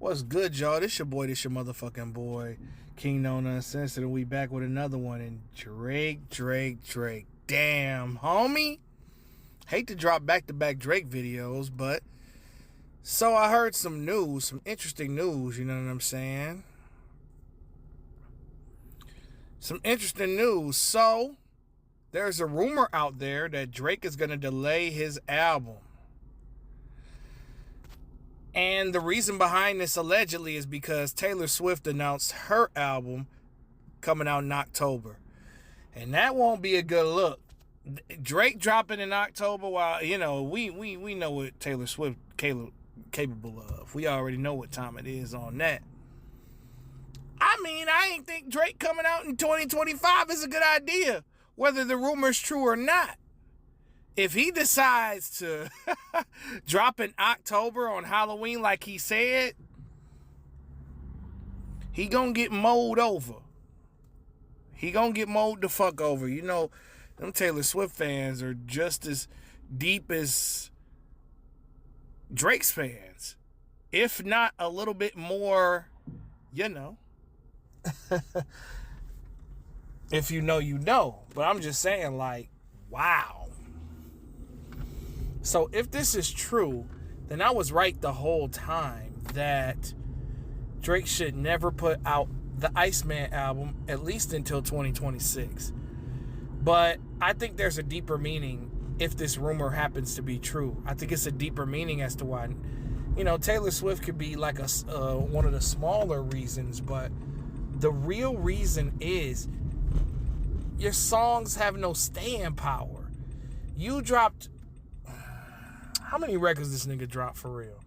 What's good, y'all? This your motherfucking boy, King Nona Uncensored, and we back with another one. And Drake. Damn, homie. Hate to drop back-to-back Drake videos, but so I heard some news, some interesting news, you know what I'm saying? Some interesting news. So, there's a rumor out there that Drake is going to delay his album. And the reason behind this allegedly is because Taylor Swift announced her album coming out in October. And that won't be a good look. Drake dropping in October, while, you know, we know what Taylor Swift capable of. We already know what time it is on that. I mean, I ain't think Drake coming out in 2025 is a good idea, whether the rumor's true or not. If he decides to drop in October on Halloween like he said, he gonna get mowed over. He gonna get mowed the fuck over. You know, them Taylor Swift fans are just as deep as Drake's fans, if not a little bit more, you know. If you know, you know. But I'm just saying, like, wow. So if this is true, then I was right the whole time that Drake should never put out the Iceman album, at least until 2026. But I think there's a deeper meaning if this rumor happens to be true. I think it's a deeper meaning as to why, you know, Taylor Swift could be like one of the smaller reasons, but the real reason is your songs have no staying power. You dropped... How many records this nigga dropped for real?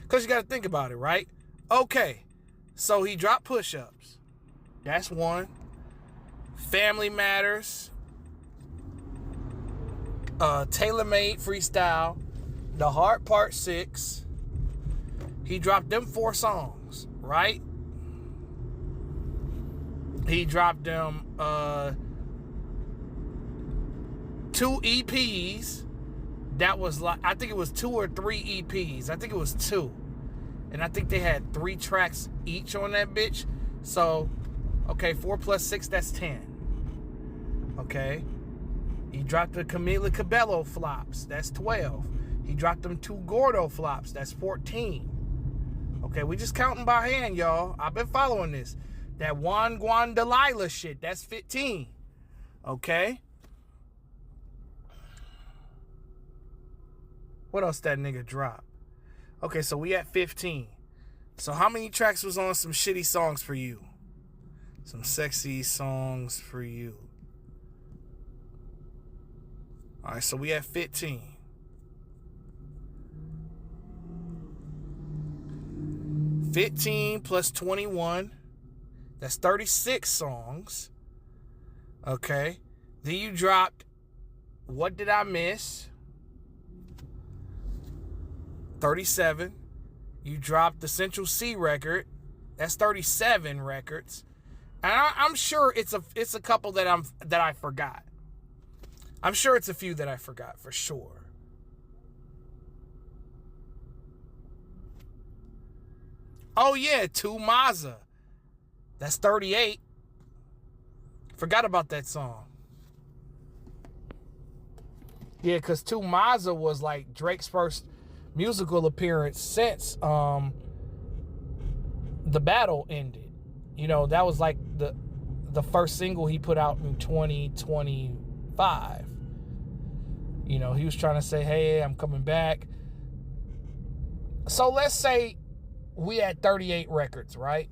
Because you got to think about it, right? Okay, so he dropped Push Ups. That's one. Family Matters. Tailor Made Freestyle. The Heart Part 6. He dropped them 4 songs, right? He dropped them 2 EPs. That was like, I think it was 2 or 3 EPs. I think it was 2. And I think they had 3 tracks each on that bitch. So, okay, 4 plus 6, that's 10. Okay. He dropped the Camila Cabello flops. That's 12. He dropped them 2 Gordo flops. That's 14. Okay, we just counting by hand, y'all. I've been following this. That Juan Delilah shit, that's 15. Okay. What else that nigga dropped? Okay, so we at 15. So how many tracks was on Some Shitty Songs For You? Some Sexy Songs For You. Alright, so we at 15. 15 plus 21. That's 36 songs. Okay. Then you dropped What Did I Miss? 37. You dropped the Central C record. That's 37 records. And I'm sure it's a couple that I forgot. I'm sure it's a few that I forgot for sure. Oh yeah, 2 Mazza. That's 38. Forgot about that song. Yeah, because 2 Mazza was like Drake's first musical appearance since the battle ended. You know, that was like the first single he put out in 2025. You know, he was trying to say, hey, I'm coming back. So let's say we had 38 records, right?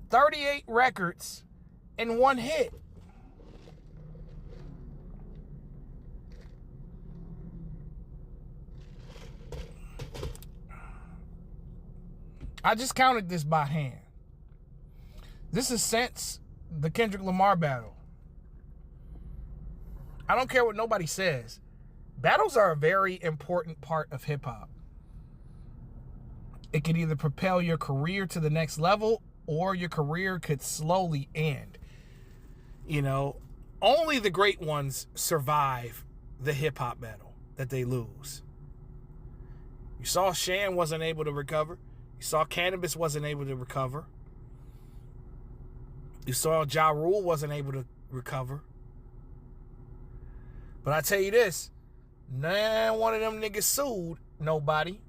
38 records and 1 hit. I just counted this by hand. This is since the Kendrick Lamar battle. I don't care what nobody says. Battles are a very important part of hip hop. It could either propel your career to the next level or your career could slowly end. You know, only the great ones survive the hip hop battle that they lose. You saw Shan wasn't able to recover. You saw Cannabis wasn't able to recover. You saw Ja Rule wasn't able to recover. But I tell you this, none one of them niggas sued nobody.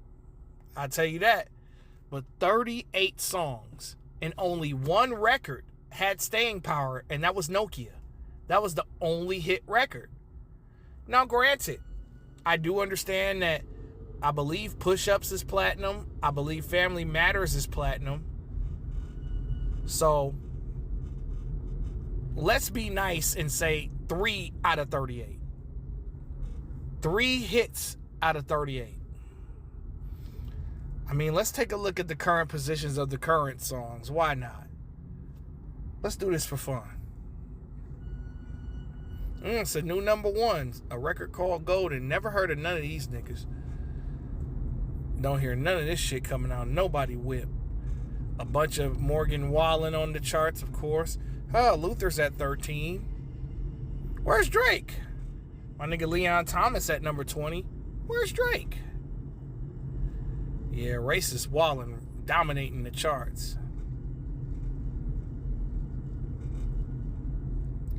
I tell you that. But 38 songs and only one record had staying power, and that was Nokia. That was the only hit record. Now, granted, I do understand that I believe Push Ups is platinum. I believe Family Matters is platinum. So, let's be nice and say 3 out of 38. 3 hits out of 38. I mean, let's take a look at the current positions of the current songs. Why not? Let's do this for fun. It's a new number one. A record called Golden. Never heard of none of these niggas. Don't hear none of this shit coming out. Nobody whip. A bunch of Morgan Wallen on the charts, of course. Oh, Luther's at 13. Where's Drake? My nigga Leon Thomas at number 20. Where's Drake? Yeah, racist Wallen dominating the charts.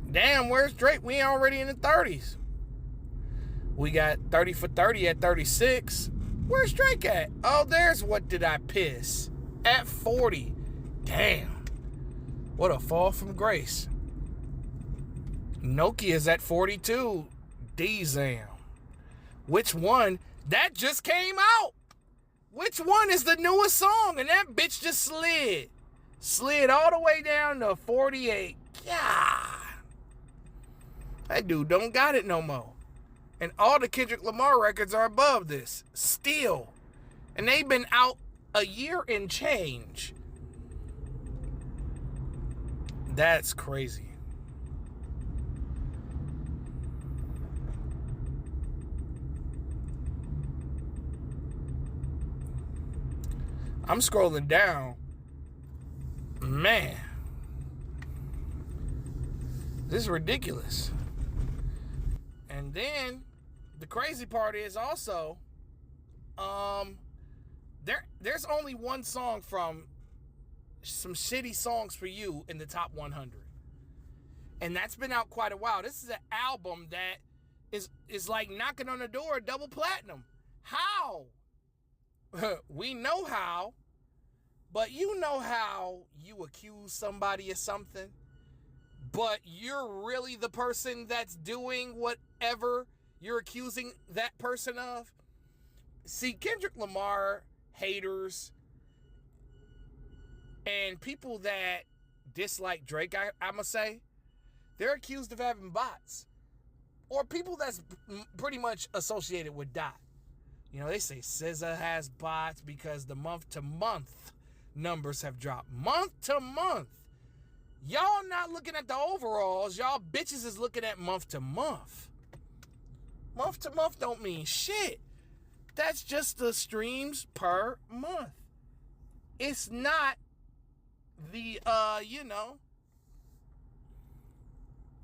Damn, where's Drake? We already in the 30s. We got 30 for 30 at 36. Where's Drake at? Oh, there's What Did I Piss? At 40. Damn. What a fall from grace. Nokia's at 42. D-Zam. Which one? That just came out. Which one is the newest song? And that bitch just slid. Slid all the way down to 48. God. That dude don't got it no more. And all the Kendrick Lamar records are above this. Still. And they've been out a year and change. That's crazy. I'm scrolling down. Man. This is ridiculous. And then the crazy part is also there's only one song from Some Shitty Songs for You in the top 100. And that's been out quite a while. This is an album that is like knocking on the door of double platinum. How? We know how. But you know how you accuse somebody of something, but you're really the person that's doing whatever you're accusing that person of? See, Kendrick Lamar haters and people that dislike Drake, I'ma say, they're accused of having bots. Or people that's pretty much associated with Dot. You know, they say SZA has bots because the month-to-month numbers have dropped. Month to month. Y'all not looking at the overalls. Y'all bitches is looking at month to month. Month to month don't mean shit. That's just the streams per month. It's not the,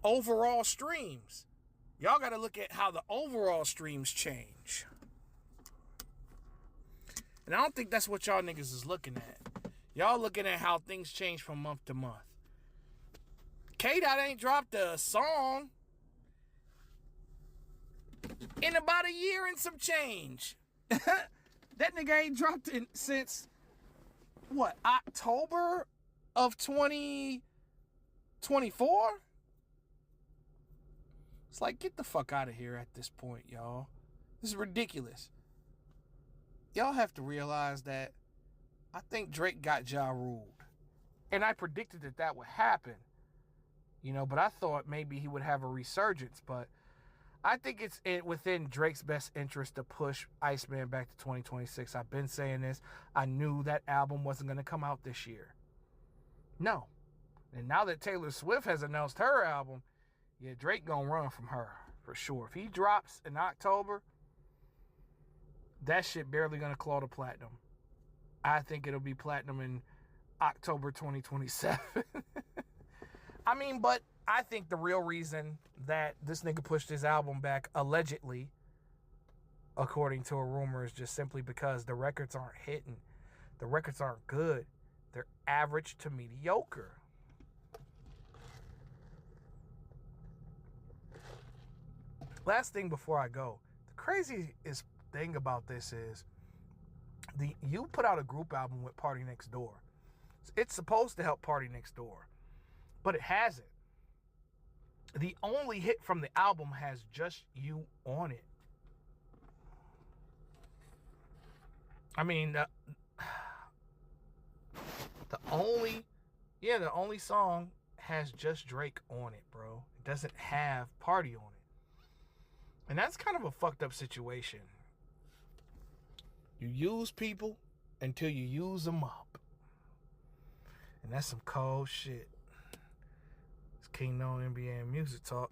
overall streams. Y'all got to look at how the overall streams change. And I don't think that's what y'all niggas is looking at. Y'all looking at how things change from month to month. K-Dot ain't dropped a song in about a year and some change. That nigga ain't dropped it since, what, October of 2024? It's like, get the fuck out of here at this point, y'all. This is ridiculous. Y'all have to realize that I think Drake got Ja ruled. And I predicted that would happen. But I thought maybe he would have a resurgence. But I think it's within Drake's best interest to push Iceman back to 2026. I've been saying this. I knew that album wasn't going to come out this year. No. And now that Taylor Swift has announced her album, yeah, Drake gonna run from her for sure. If he drops in October, that shit barely gonna claw to platinum. I think it'll be platinum in October 2027. But I think the real reason that this nigga pushed his album back, allegedly, according to a rumor, is just simply because the records aren't hitting. The records aren't good. They're average to mediocre. Last thing before I go, the craziest thing about this is you put out a group album with Party Next Door. It's supposed to help Party Next Door, but it hasn't. The only hit from the album has Just You on it. I mean, the only song has just Drake on it, bro. It doesn't have Party on it. And that's kind of a fucked up situation. You use people until you use them up. And that's some cold shit. It's King No NBA and Music Talk.